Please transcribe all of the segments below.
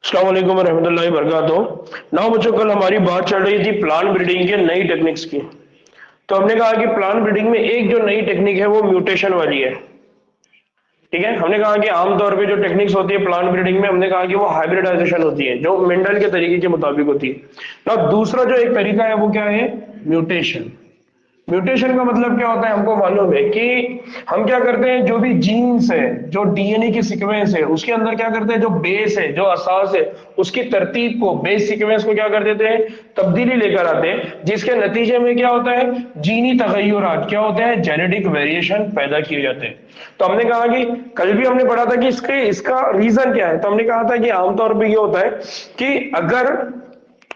अस्सलाम वालेकुम रहमतुल्लाहि वबरकातुहू। नाउ बच्चों, कल हमारी बात चल रही थी प्लांट ब्रीडिंग के नई टेक्निक्स की। तो हमने कहा कि प्लांट ब्रीडिंग में एक जो नई टेक्निक है वो म्यूटेशन वाली है। ठीक है, हमने कहा कि आमतौर पे जो टेक्निक्स होती है प्लांट ब्रीडिंग में, हमने कहा कि वो हाइब्रिडाइजेशन होती है जो मेंडल के तरीके के मुताबिक होती है। नाउ दूसरा जो एक तरीका है वो क्या है? म्यूटेशन। म्यूटेशन का मतलब क्या होता है? हमको मालूम है कि हम क्या करते हैं, जो भी जीन्स है, जो डीएनए की सीक्वेंस है, उसके अंदर क्या करते हैं, जो बेस है, जो असास है, उसकी तरतीब को, बेस सीक्वेंस को क्या कर देते हैं, तब्दीली लेकर आते हैं, जिसके नतीजे में क्या होता है, जीनी तगय्युरात क्या होते हैं, जेनेटिक वेरिएशन पैदा किए जाते हैं। तो हमने कहा कि कल भी हमने पढ़ा था कि इसका रीजन क्या है। तो हमने कहा था कि आमतौर पर यह होता है कि अगर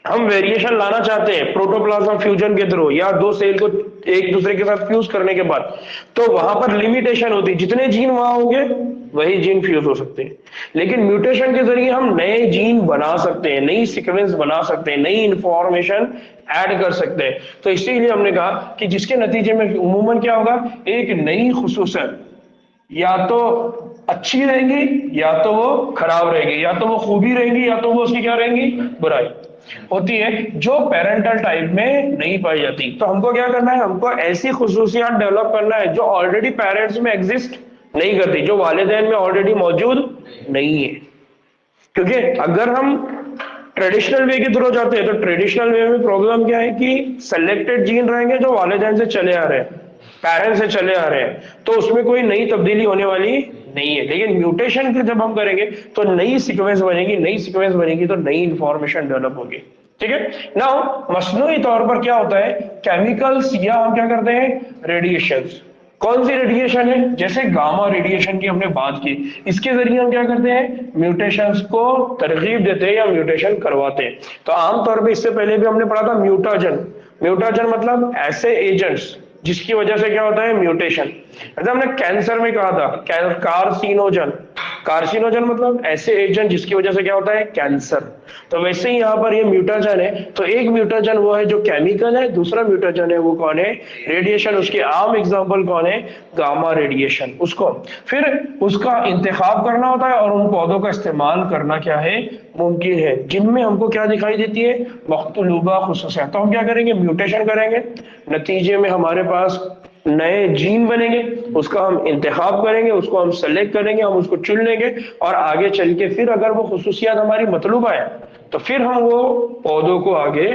हम वेरिएशन लाना चाहते हैं प्रोटोप्लाज्म फ्यूजन के थ्रू या दो सेल को एक दूसरे के साथ फ्यूज करने के बाद, तो वहां पर लिमिटेशन होती है, जितने जीन वहां होंगे वही जीन फ्यूज हो सकते हैं। लेकिन म्यूटेशन के जरिए हम नए जीन बना सकते हैं, नई सीक्वेंस बना सकते हैं, नई इंफॉर्मेशन ऐड कर सकते हैं। तो इसीलिए हमने कहा कि जिसके नतीजे में उमूमन क्या होगा, एक नई खुसूसियत या तो अच्छी रहेंगी या तो वो खराब रहेगी, या तो वो खूबी रहेंगी या तो वो उसकी क्या रहेंगी, बुराई होती है, जो पेरेंटल टाइप में नहीं पाई जाती। तो हमको क्या करना है, हमको ऐसी खुसूसियात डेवलप करना है जो ऑलरेडी पेरेंट्स में एग्जिस्ट नहीं करती, जो वालिदैन में ऑलरेडी मौजूद नहीं है। क्योंकि अगर हम ट्रेडिशनल वे के थ्रू जाते हैं तो ट्रेडिशनल वे में प्रॉब्लम क्या है कि सेलेक्टेड जीन रहेंगे जो वालिदैन से चले आ रहे हैं, पेरेंट्स से चले आ रहे हैं, तो उसमें कोई नई तब्दीली होने वाली नहीं है। लेकिन म्यूटेशन के जब हम करेंगे तो नई सीक्वेंस बनेगी, नई सीक्वेंस बनेगी तो नई इंफॉर्मेशन डेवलप होगी। ठीक है, नाउ मसनूई तौर पर क्या होता है, केमिकल्स या हम क्या करते हैं, रेडिएशंस। कौन सी रेडिएशन है? जैसे गामा रेडिएशन की हमने बात की, इसके जरिए हम क्या करते हैं, म्यूटेशंस को तरगीब देते हैं या म्यूटेशन करवाते हैं। तो आमतौर पे इससे पहले भी हमने पढ़ा था म्यूटाजन। म्यूटाजन मतलब ऐसे एजेंट्स जिसकी वजह से क्या होता है, म्यूटेशन। जैसे हमने कैंसर में कहा था कार्सिनोजन। कार्सिनोजन मतलब ऐसे एजेंट जिसकी वजह से क्या होता है, कैंसर। तो वैसे ही यहाँ पर ये म्यूटाजन है। तो एक म्यूटाजन वो है जो केमिकल है, दूसरा म्यूटाजन है वो कौन है, रेडिएशन। उसके आम एग्जांपल कौन है, गामा रेडिएशन। उसको फिर उसका इंतखाब करना होता है और उन पौधों का इस्तेमाल करना क्या है, मुमकिन है, जिनमें हमको क्या दिखाई देती है, मख्तलूबा खुसूसियात। तो हम क्या करेंगे, म्यूटेशन करेंगे, नतीजे में हमारे पास नए जीन बनेंगे, उसका हम इंतखाब करेंगे, उसको हम सेलेक्ट करेंगे, हम उसको चुन लेंगे और आगे चल के फिर अगर वो खुसूसियात हमारी मतलूबा है तो फिर हम वो पौधों को आगे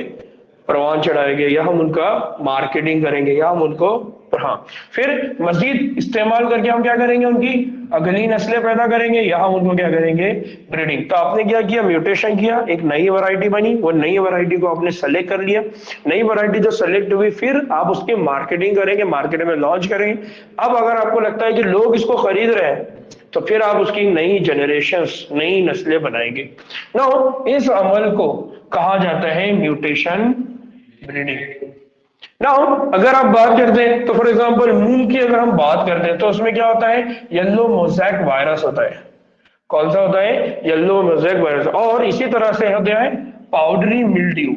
परवान चढ़ाएंगे या हम उनका मार्केटिंग करेंगे या हम उनको, हाँ, फिर मजीद इस्तेमाल करके हम क्या करेंगे, उनकी अगली नस्लें पैदा करेंगे या हम उनको क्या करेंगे, ब्रीडिंग। तो आपने क्या किया, म्यूटेशन किया, एक नई वैरायटी बनी, वो नई वैरायटी को आपने सेलेक्ट कर लिया। नई वैरायटी जो सेलेक्ट हुई फिर आप उसकी मार्केटिंग करेंगे, मार्केट में लॉन्च करेंगे। अब अगर आपको लगता है कि लोग इसको खरीद रहे हैं तो फिर आप उसकी नई जनरेशंस, नई नस्लें बनाएंगे। नाउ इस अमल को कहा जाता है म्यूटेशन ब्रीडिंग। नाउ अगर आप बात करते हैं तो फॉर एग्जांपल मूंग की अगर हम बात करते हैं तो उसमें क्या होता है, येलो मोज़ेक वायरस होता है। कौन सा होता है, येलो मोज़ेक वायरस। और इसी तरह से होता है पाउडरी मिल्ड्यू।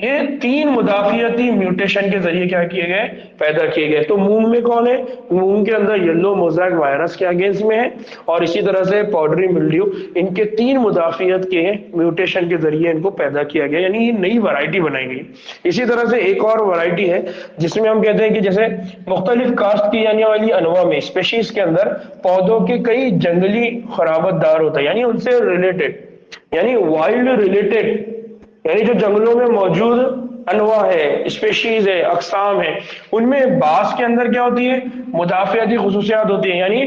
ये तीन मुदाफियती म्यूटेशन के जरिए क्या किए गए, पैदा किए गए। तो मूंग में कौन है, मूंग के अंदर येलो मोज़ेक वायरस के अगेंस्ट में है और इसी तरह से पाउडरी मिल्ड्यू। इनके तीन मुदाफियत के म्यूटेशन के जरिए इनको पैदा किया गया, यानी ये नई वैरायटी बनाई गई। इसी तरह से एक और वैरायटी है जिसमें हम कहते हैं कि जैसे मुख्तलिफ कास्ट की जाने वाली अनवा में, स्पेशीज के अंदर पौधों के कई जंगली खराबतदार होता है, यानी उनसे रिलेटेड, यानी वाइल्ड रिलेटेड, यानी जो जंगलों में मौजूद अनवा है, स्पेशीज है, अकसाम है, उनमें बास के अंदर क्या होती है, मुदाफियाती खुसूसियात होती है। यानी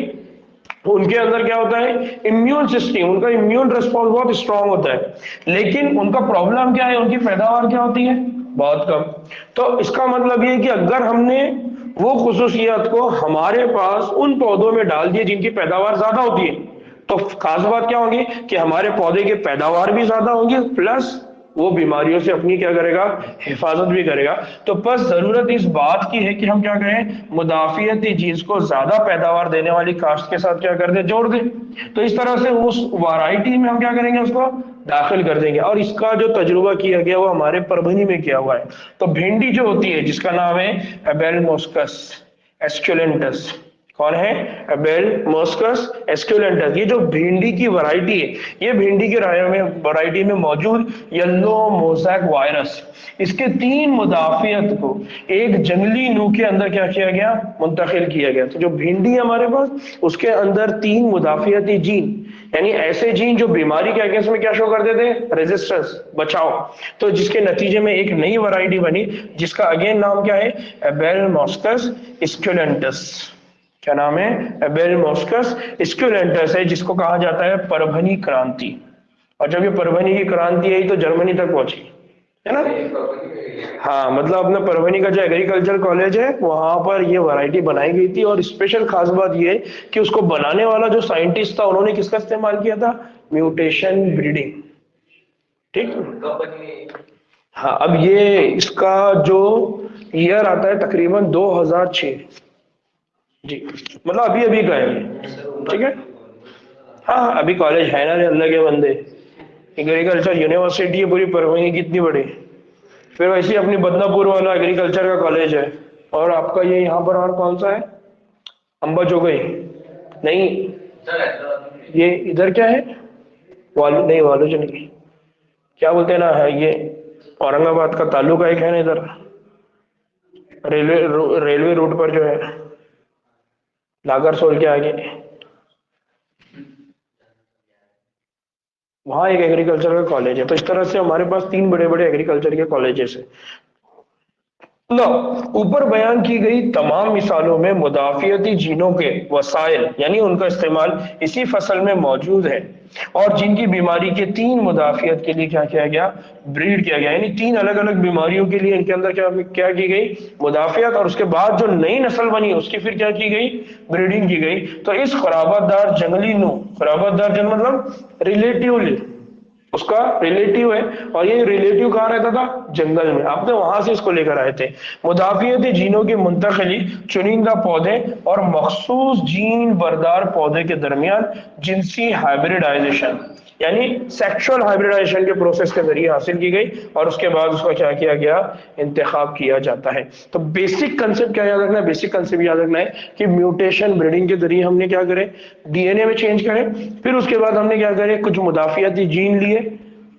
उनके अंदर क्या होता है, इम्यून सिस्टम, उनका इम्यून रिस्पॉन्स बहुत स्ट्रांग होता है। लेकिन उनका प्रॉब्लम क्या है, उनकी पैदावार क्या होती है, बहुत कम। तो इसका मतलब ये है कि अगर हमने वो खुसूसियात को हमारे पास उन पौधों में डाल दिए जिनकी पैदावार ज्यादा होती है, तो खास बात क्या होगी कि हमारे पौधे की पैदावार भी ज्यादा होगी, प्लस वो बीमारियों से अपनी क्या करेगा, हिफाजत भी करेगा। तो बस जरूरत इस बात की है कि हम क्या करें, मुदाफियती जीन्स को ज्यादा पैदावार देने वाली कास्ट के साथ क्या कर दें, जोड़ दें। तो इस तरह से उस वैरायटी में हम क्या करेंगे, उसको दाखिल कर देंगे। और इसका जो तजुर्बा किया गया वो हमारे परभनी में किया हुआ है। तो भिंडी जो होती है जिसका नाम है एबेलमोस्कस एस्कुलेंटस, कौन है? एबेल मोस्कस एस्क्यूलेंटस। ये जो भिंडी की वैरायटी है, ये भिंडी की वैरायटी में मौजूद येलो मोज़ैक वायरस, इसके 3 मुदाफियत को एक जंगली नू के अंदर क्या किया गया? मुंतकिल किया गया। तो जो भिंडी है हमारे पास, उसके अंदर 3 मुदाफियती जीन, यानी ऐसे जीन जो बीमारी के अगेंस्ट में क्या शो करते थे? रेजिस्टेंस, बचाव। तो जिसके नतीजे में एक नई वैरायटी बनी जिसका अगेन नाम क्या है? एबेल मोस्कस एस्क्यूलेंटस। क्या नाम है? एबेल मोस्कस एस्क्यूलेंटस है, जिसको कहा जाता है परभनी क्रांति। और जब ये परभनी की क्रांति आई तो जर्मनी तक पहुंची, है ना? हाँ, मतलब अपना परभनी का जो एग्रीकल्चर कॉलेज है वहां पर ये वैरायटी बनाई गई थी। और स्पेशल खास बात ये है कि उसको बनाने वाला जो साइंटिस्ट था, उन्होंने किसका इस्तेमाल किया था? Mutation breeding. ठीक। हाँ, अब ये इसका जो ईयर आता है तकरीबन 2006 जी, मतलब अभी अभी का है। ठीक है। हाँ, अभी कॉलेज है ना, अल्लाह के बंदे। एग्रीकल्चर यूनिवर्सिटी है पूरी परभनी, कितनी बड़ी। फिर वैसे ही अपनी बदनापुर वाला एग्रीकल्चर का कॉलेज है। और आपका ये यहाँ पर और कौन सा है? अंबा चौगई नहीं, ये इधर क्या है? वालू नहीं, वालू जो नहीं, क्या बोलते हैं ना, है ये औरंगाबाद का तालुका एक है ना इधर, रेलवे रूट पर जो है, नागरसोल के आगे, वहां एक एग्रीकल्चर का कॉलेज है। तो इस तरह से हमारे पास 3 बड़े बड़े एग्रीकल्चर के कॉलेजेस है। लो, ऊपर बयान की गई तमाम मिसालों में मुदाफियती जीनों के वसाइल यानी उनका इस्तेमाल इसी फसल में मौजूद है, और जिनकी बीमारी के 3 मुदाफियत के लिए क्या किया गया? ब्रीड किया गया। यानी 3 अलग अलग बीमारियों के लिए इनके अंदर क्या की गई? मुदाफियत। और उसके बाद जो नई नस्ल बनी उसकी फिर क्या की गई? ब्रीडिंग की गई। तो इस खराबतदार जंगली नू, खराबतदार जंगल मतलब रिलेटिवली उसका रिलेटिव है, और ये रिलेटिव कहाँ रहता था? जंगल में। आपने वहां से इसको लेकर आए थे। मुदाफियती जीनों की मुंतकिली चुनिंदा पौधे और मखसूस जीन बरदार पौधे के दरमियान जिनसी हाइब्रिडाइजेशन यानी सेक्सुअल हाइब्रिडाइजेशन के प्रोसेस के जरिए हासिल की गई, और उसके बाद उसका क्या किया गया? इंतखाब किया जाता है। तो बेसिक कंसेप्ट क्या याद रखना है? बेसिक कंसेप्ट याद रखना है कि म्यूटेशन ब्रीडिंग के जरिए हमने क्या करे? डीएनए में चेंज करे। फिर उसके बाद हमने क्या करे? कुछ मुदाफियती जीन लिए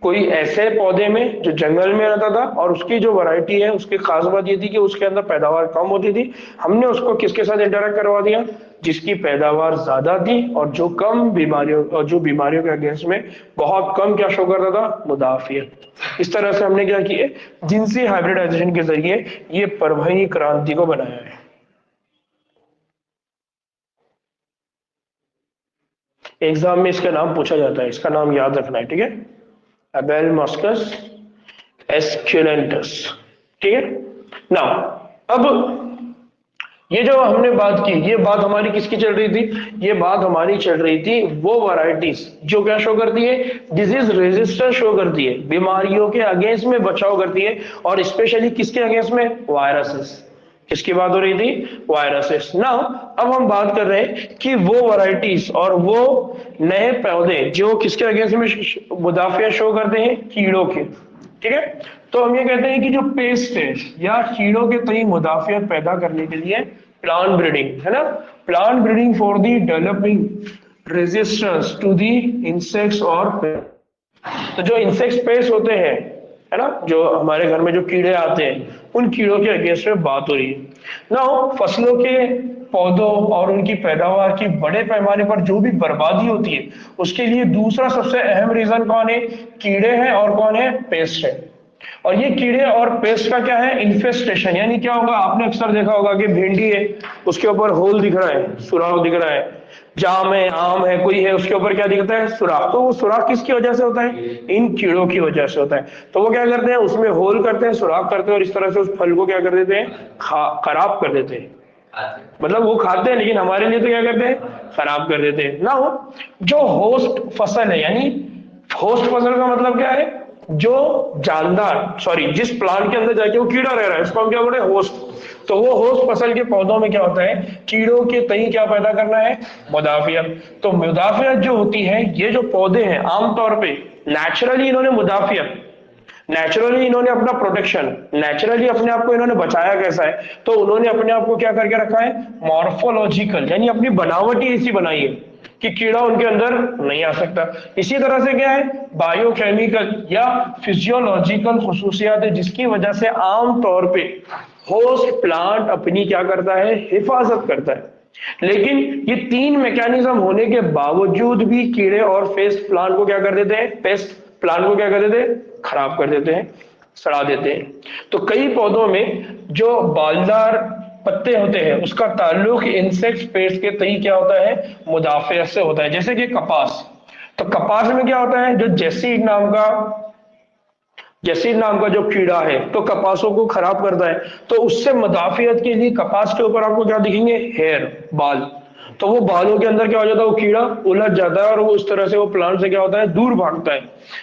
कोई ऐसे पौधे में जो जंगल में रहता था, और उसकी जो वैरायटी है उसकी खास बात ये थी कि उसके अंदर पैदावार कम होती थी। हमने उसको किसके साथ इंटरेक्ट करवा दिया? जिसकी पैदावार ज्यादा थी और जो कम बीमारियों और जो बीमारियों के अगेंस्ट में बहुत कम क्या शो करता था? मुदाफियत। इस तरह से हमने क्या किए? जिनसी हाइब्रिडाइजेशन के जरिए ये परभनी क्रांति को बनाया है। एग्जाम में इसका नाम पूछा जाता है, इसका नाम याद रखना है। ठीक है, एबेल मोस्कस एस्क्यूलेंटस। ठीक है। नाउ अब ये जो हमने बात की, ये बात हमारी किसकी चल रही थी? ये बात हमारी चल रही थी वो वैरायटीज जो क्या शो करती है? डिजीज रेजिस्टेंस शो करती है, बीमारियों के अगेंस्ट में बचाव करती है, और स्पेशली किसके अगेंस्ट में? वायरसेस। किसकी बात हो रही थी? वायरसेस। नाउ अब हम बात कर रहे हैं कि वो वैरायटीज और वो नए पौधे जो किसके अगेंस्ट में मुदाफियत शो करते हैं? कीड़ों के। ठीक है। तो हम ये कहते हैं कि जो पेस्ट है या कीड़ों के तई मुदाफियत पैदा करने के लिए प्लांट ब्रीडिंग, है ना, plant breeding for the developing resistance to the insects और तो जो इंसेक्ट पेस्ट होते हैं, है ना, जो हमारे घर में जो कीड़े आते हैं, उन कीड़ों के अगेंस्ट में बात हो रही है। नाउ फसलों के पौधों और उनकी पैदावार की बड़े पैमाने पर जो भी बर्बादी होती है, उसके लिए दूसरा सबसे अहम रीजन कौन है? कीड़े हैं। और कौन है? पेस्ट है। और ये कीड़े और पेस्ट का क्या है? इन्फेस्टेशन। यानी क्या होगा? आपने अक्सर देखा होगा कि भिंडी है, उसके ऊपर होल दिख रहा है, सुराख दिख रहा है। जाम है, आम है, कोई है, उसके ऊपर क्या दिखता है? सुराख। तो वो सुराख किसकी वजह से होता है? इन कीड़ों की वजह से होता है। तो वो क्या करते हैं? उसमें होल करते हैं, सुराख करते हैं, और इस तरह से उस फल को क्या कर देते हैं? खराब कर देते हैं। मतलब वो खाते हैं लेकिन हमारे लिए तो क्या करते हैं? खराब कर देते हैं ना। हो जो होस्ट फसल है, यानी होस्ट फसल का मतलब क्या है? जो जानदार, सॉरी, जिस प्लांट के अंदर जाके वो कीड़ा रह रहा है, इसको हम क्या बोलते हैं? होस्ट। तो वो होस्ट फसल के पौधों में क्या होता है? कीड़ों के तई क्या पैदा करना है? मुदाफियत। तो मुदाफियत जो होती है, ये जो पौधे हैं आमतौर पे नेचुरली इन्होंने मुदाफियत नेचुरली इन्होंने अपना प्रोटेक्शन, नेचुरली अपने आप को इन्होंने बचाया कैसा है, तो उन्होंने अपने आप को क्या करके रखा है, मॉर्फोलॉजिकल, यानी अपनी बनावट ही ऐसी बनाई है कि कीड़ा उनके अंदर नहीं आ सकता। इसी तरह से क्या है, बायोकेमिकल या फिजियोलॉजिकल खसूसियात है जिसकी वजह से आम तौर पे होस्ट प्लांट अपनी क्या करता है, हिफाजत करता है। लेकिन ये तीन मैकेनिज्म होने के बावजूद भी कीड़े और पेस्ट प्लांट को क्या कर देते हैं, पेस्ट प्लांट को क्या कर देते हैं, खराब कर देते हैं, सड़ा देते हैं। तो कई पौधों में जो बालदार पत्ते होते हैं उसका ताल्लुक इंसेक्ट पेस्ट के तई क्या होता है, मुदाफियत से होता है। जैसे कि कपास, तो कपास में क्या होता है, जो जैसीड नाम का जो कीड़ा है तो कपासों को खराब करता है, तो उससे मुदाफियत के लिए कपास के ऊपर आपको क्या दिखेंगे, हेयर, बाल। तो वो बालों के अंदर क्या हो जाता है, वो कीड़ा उलझ जाता है और वो उस तरह से वो प्लांट से क्या होता है, दूर भागता है।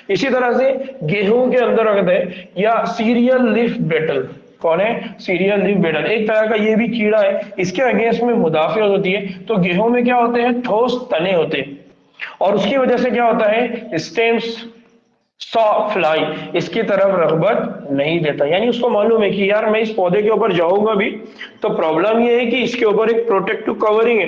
इसी तरह से गेहूं के अंदर रखते हैं, या सीरियल लीफ बेटल, कौन है, सीरियल लीफ बेटल, एक तरह का ये भी कीड़ा है, इसके अगेंस्ट में मुदाफियत होती है। तो गेहूं में क्या होते हैं, ठोस तने होते हैं, और उसकी वजह से क्या होता है, स्टेम्स सॉ फ्लाई इसकी तरफ रगबत नहीं देता। यानी उसको मालूम है कि यार मैं इस पौधे के ऊपर जाऊंगा भी तो प्रॉब्लम ये है कि इसके ऊपर एक प्रोटेक्टिव कवरिंग है,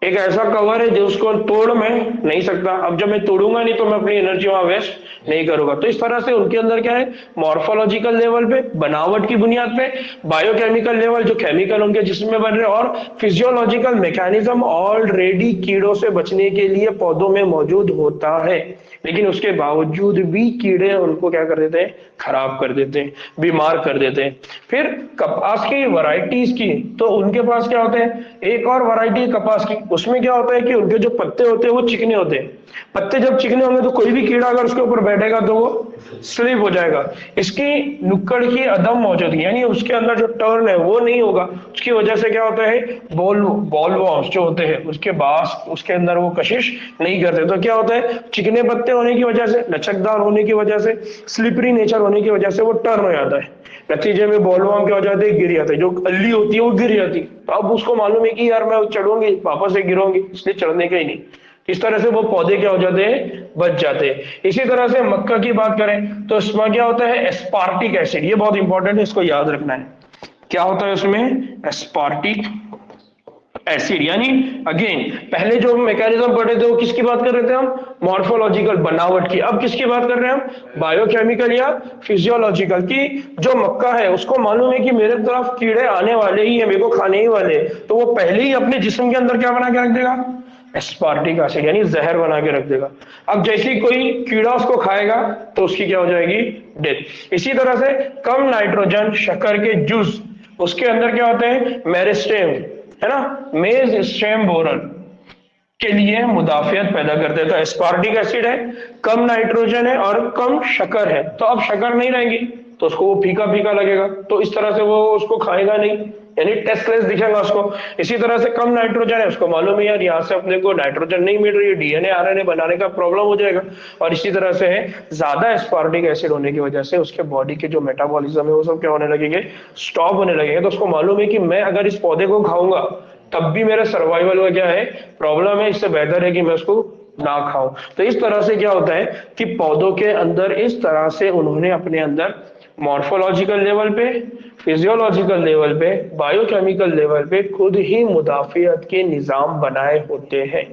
एक ऐसा कवर है जो उसको तोड़ मैं नहीं सकता। अब जब मैं तोड़ूंगा नहीं तो मैं अपनी एनर्जी वहां वेस्ट नहीं करूंगा। तो इस तरह से उनके अंदर क्या है, मॉर्फोलॉजिकल लेवल पे, बनावट की बुनियाद पे, बायोकेमिकल लेवल, जो केमिकल उनके जिस्म में बन रहे, और फिजियोलॉजिकल मैकेनिज्म ऑलरेडी कीड़ों से बचने के लिए पौधों में मौजूद होता है। लेकिन उसके बावजूद भी कीड़े उनको क्या कर देते हैं, खराब कर देते हैं, बीमार कर देते हैं। फिर कपास की वैरायटीज की, तो उनके पास क्या होते हैं, एक और वैरायटी है कपास की, उसमें क्या होता है कि उनके जो पत्ते होते हैं वो चिकने होते हैं। पत्ते जब चिकने होंगे तो कोई भी कीड़ा अगर उसके ऊपर बैठेगा तो वो स्लिप हो जाएगा। इसकी नुक्कड़ की अदम मौजूदगी, यानी उसके अंदर जो टर्न है वो नहीं होगा, उसकी वजह से क्या होता है, बॉलवॉर्म्स जो होते हैं उसके बास, उसके अंदर वो कशिश नहीं करते। तो क्या होता है, चिकने पत्ते होने की वजह से, लचकदार होने की वजह से, स्लिपरी नेचर होने की वजह से वो टर्न हो जाता है। नतीजे में बॉलवॉर्म क्या हो जाते हैं, गिर जाते हैं, जो अल्ली होती है वो गिर जाती है। तो अब उसको मालूम है कि यार मैं चढ़ूंगी वापस से गिरूंगी, इसलिए चढ़ने का ही नहीं। इस तरह से वो पौधे क्या हो जाते हैं, बच जाते हैं। इसी तरह से मक्का की बात करें तो इसमें क्या होता है, एस्पार्टिक एसिड, ये बहुत इंपॉर्टेंट है, इसको याद रखना है। क्या होता है उसमें, एस्पार्टिक एसिड। यानी अगेन पहले जो मैकेनिज्म पढ़े थे वो किसकी बात कर रहे थे हम, मॉर्फोलॉजिकल, बनावट की। अब किसकी बात कर रहे हैं हम, बायोकेमिकल या फिजियोलॉजिकल की। जो मक्का है उसको मालूम है कि मेरे तरफ कीड़े आने वाले ही है, मेरे को खाने ही वाले, तो वो पहले ही अपने जिस्म के अंदर क्या बना के रख देगा, एस्पार्टिक एसिड, यानी जहर बना के रख देगा। अब जैसे ही कोई कीड़ा उसको खाएगा तो उसकी क्या हो जाएगी, डेथ। इसी तरह से कम नाइट्रोजन शक्कर के जूस, उसके अंदर क्या होते हैं, मेरिस्टेम, है ना, मेज स्टेम बोरन के लिए मुदाफियत पैदा कर देता है। एस्पार्टिक एसिड है, कम नाइट्रोजन है और कम शक्कर है, तो अब शक्कर नहीं रहेंगी तो उसको वो फीका फीका लगेगा, तो इस तरह से वो उसको खाएगा नहीं, यानी टेस्टलेस दिखेगा उसको। इसी तरह से कम नाइट्रोजन है, उसको मालूम है यार यहाँ से अपने को नाइट्रोजन नहीं मिल रही है, डीएनए आरएनए बनाने का प्रॉब्लम हो जाएगा। और इसी तरह से है, ज्यादा एस्पार्टिक एसिड होने की वजह से उसके बॉडी के जो मेटाबॉलिज्म है वो सब क्या होने लगेंगे, स्टॉप होने लगेंगे। तो उसको मालूम है कि मैं अगर इस पौधे को खाऊंगा तब भी मेरे सर्वाइवल में क्या है, प्रॉब्लम है, इससे बेहतर है कि मैं उसको ना खाऊं। तो इस तरह से क्या होता है कि पौधों के अंदर इस तरह से उन्होंने अपने अंदर मॉर्फोलॉजिकल लेवल पे, फिजियोलॉजिकल लेवल पे, बायोकेमिकल लेवल पे खुद ही मुदाफियत के निजाम बनाए होते हैं।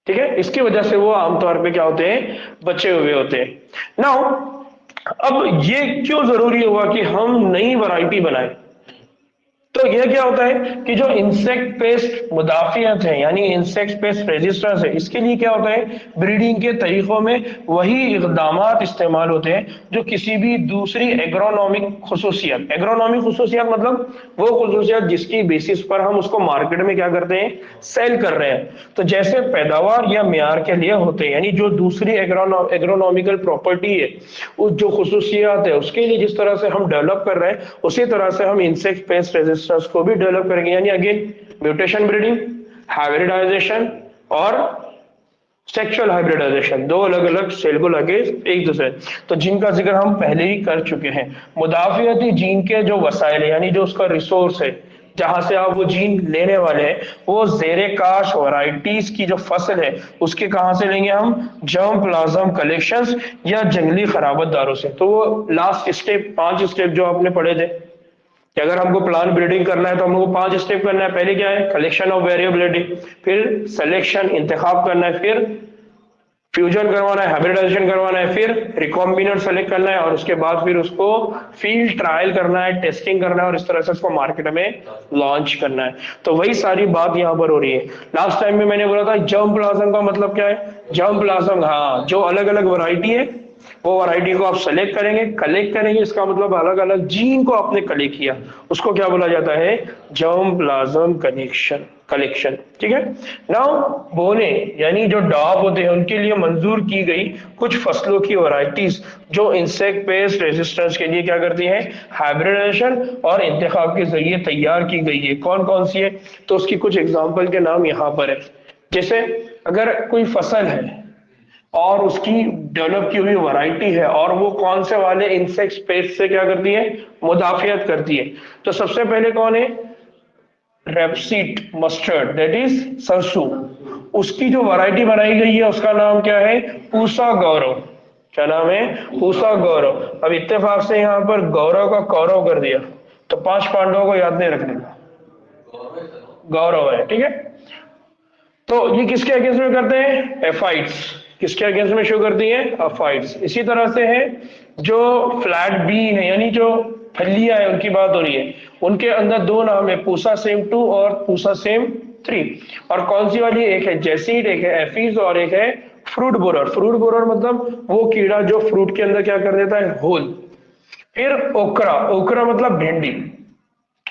ठीक है, इसकी वजह से वो आमतौर पे क्या होते हैं, बचे हुए होते हैं। नाउ अब ये क्यों जरूरी हुआ कि हम नई वैरायटी बनाए, तो यह क्या होता है कि जो इंसेक्ट पेस्ट मुदाफियत है, यानी इंसेक्ट पेस्ट रेजिस्टेंस है, इसके लिए क्या होता है, ब्रीडिंग के तरीकों में वही इक़दामात इस्तेमाल होते हैं जो किसी भी दूसरी एग्रोनॉमिक खुसूसियत, एग्रोनॉमिक खुसूसियत मतलब वो खुसूसियत जिसकी बेसिस पर हम उसको मार्केट में क्या करते हैं, सेल कर रहे हैं। तो जैसे पैदावार या म्यार के लिए होते हैं, यानी जो दूसरी एग्रोनॉमिकल प्रॉपर्टी है, उस जो खुसूसियात है उसके लिए जिस तरह से हम डेवलप कर रहे हैं, उसी तरह से हम इंसेक्ट पेस्ट रेजिस्टेंस को भी डेवलप करेंगे। यानी अगेन म्यूटेशन ब्रीडिंग, हाइब्रिडाइजेशन और सेक्सुअल हाइब्रिडाइजेशन, दो अलग अलग सेल को लगे एक दूसरे, तो जिनका जिक्र हम पहले ही कर चुके हैं। मुदाफियती जीन के जो वसाइल है, यानी जो उसका रिसोर्स है, जहां से आप वो जीन लेने वाले हैं वो जेरे काश वैरायटीज की जो फसल है उसके कहां से लेंगे हम, जर्म प्लाज्म कलेक्शंस या जंगली खराबतदारों से। तो वो लास्ट स्टेप, 5 स्टेप जो आपने पढ़े थे कि अगर हमको प्लांट ब्रीडिंग करना है तो हमको 5 स्टेप करना है। पहले क्या है, कलेक्शन ऑफ वेरिएबिलिटी, फिर सिलेक्शन इंतखाब करना है, फिर फ्यूजन करवाना है, हाइब्रिडाइजेशन करवाना है, फिर रिकॉम्बिनेंट सेलेक्ट करना है और उसके बाद फिर उसको फील्ड ट्रायल करना है, टेस्टिंग करना है और इस तरह से उसको मार्केट में लॉन्च करना है। तो वही सारी बात यहाँ पर हो रही है। लास्ट टाइम में मैंने बोला था जर्म प्लाज्म का मतलब क्या है, जर्म प्लाज्म, हाँ, जो अलग अलग वैरायटी है वो वैरायटी को आप सेलेक्ट करेंगे, कलेक्ट करेंगे, इसका मतलब अलग अलग जीन को आपने कलेक्ट किया, उसको क्या बोला जाता है, जर्म प्लाज्म कलेक्शन। ठीक है। नाउ बोने यानी जो डॉग होते हैं उनके लिए मंजूर की गई कुछ फसलों की वैरायटीज जो इंसेक्ट पेस्ट रेजिस्टेंस के लिए क्या करती हैं, हाइब्रिडाइजेशन और इंतखाब के जरिए तैयार की गई है। कौन कौन सी है, तो उसकी कुछ एग्जांपल के नाम यहाँ पर है। जैसे अगर कोई फसल है और उसकी डेवलप की हुई वैरायटी है और वो कौन से वाले इंसेक्ट पेस्ट से क्या करती है, मुदाफियत करती है, तो सबसे पहले कौन है, रेपसीड मस्टर्ड, दैट इज सरसों। उसकी जो वैरायटी बनाई गई है उसका नाम क्या है, पूसा गौरव। क्या नाम है, पूसा गौरव। अब इत्तेफाक से यहाँ पर गौरव का कौरव कर दिया तो 5 पांडवों को याद नहीं रखने का, गौरव है। ठीक है। तो ये किसके अगेंस्ट में करते हैं, एफाइट्स। किसके अगेंस्ट में शो करती है, एफाइट्स। इसी तरह से है जो फ्लैट बीन है यानी जो फलियां है उनकी बात हो रही है, उनके अंदर 2 नाम है, पूसा सेम 2 और पूसा सेम 3। और कौन सी वाली, एक है जेसीड, एक है एफीज और एक है फ्रूट बोरर। फ्रूट बोरर मतलब वो कीड़ा जो फ्रूट के अंदर क्या कर देता है, होल। फिर ओकरा, ओकरा मतलब भिंडी।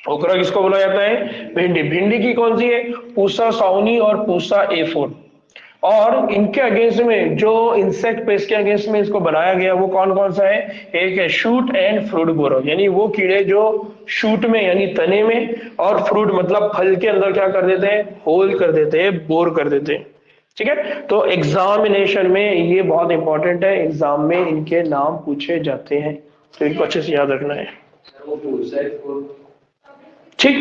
ओकरा किसको बोला जाता है, भिंडी। भिंडी की कौन सी है, पूसा साउनी और पूसा ए4। और इनके अगेंस्ट में जो इंसेक्ट पेस्ट के अगेंस्ट में इसको बनाया गया वो कौन कौन सा है, एक है शूट एंड फ्रूट बोरर, यानी वो कीड़े जो शूट में यानी तने में और फ्रूट मतलब फल के अंदर क्या कर देते हैं, होल कर देते हैं, बोर कर देते हैं। ठीक है। तो एग्जामिनेशन में ये बहुत इंपॉर्टेंट है, एग्जाम में इनके नाम पूछे जाते हैं, तो इनको अच्छे से याद रखना है। ठीक,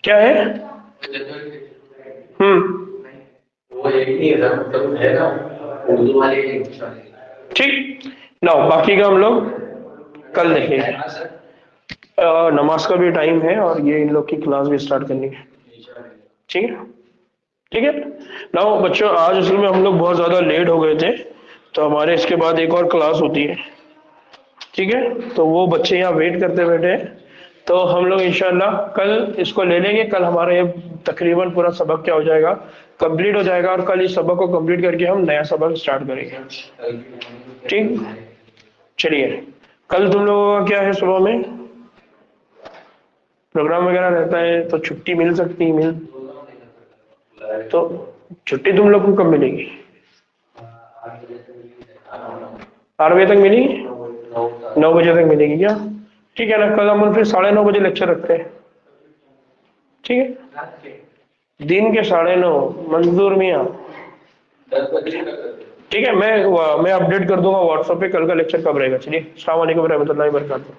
क्या है, वो एक ही है मतलब है ना, उर्दू वाले। ठीक। नाउ बाकी का हम लोग कल देखेंगे। नमाज का भी टाइम है और ये इन लोग की क्लास भी स्टार्ट करनी है। ठीक है, ठीक है। नाउ बच्चों आज असल में हम लोग बहुत ज्यादा लेट हो गए थे, तो हमारे इसके बाद एक और क्लास होती है। ठीक है, तो वो बच्चे यहाँ वेट करते बैठे हैं, तो हम लोग इंशाल्लाह कल इसको ले लेंगे। कल हमारा ये तकरीबन पूरा सबक क्या हो जाएगा, कंप्लीट हो जाएगा, और कल इस सबक को कंप्लीट करके हम नया सबक स्टार्ट करेंगे। ठीक, चलिए। कल तुम लोगों का क्या है, सुबह में प्रोग्राम वगैरह रहता है तो छुट्टी मिल सकती है, तो छुट्टी तुम लोग को कब मिलेगी, 8 बजे तक मिलेगी, 9 बजे तक मिलेगी क्या, ठीक है ना। कल हम फिर 9:30 बजे लेक्चर रखते हैं। ठीक है, दिन के 9:30, मंजूर मियाँ। ठीक है, मैं अपडेट कर दूंगा व्हाट्सएप पे कल का लेक्चर कब रहेगा। चलिए, अस्सलाम वालेकुम रहमतुल्लाहि व बरकातहू।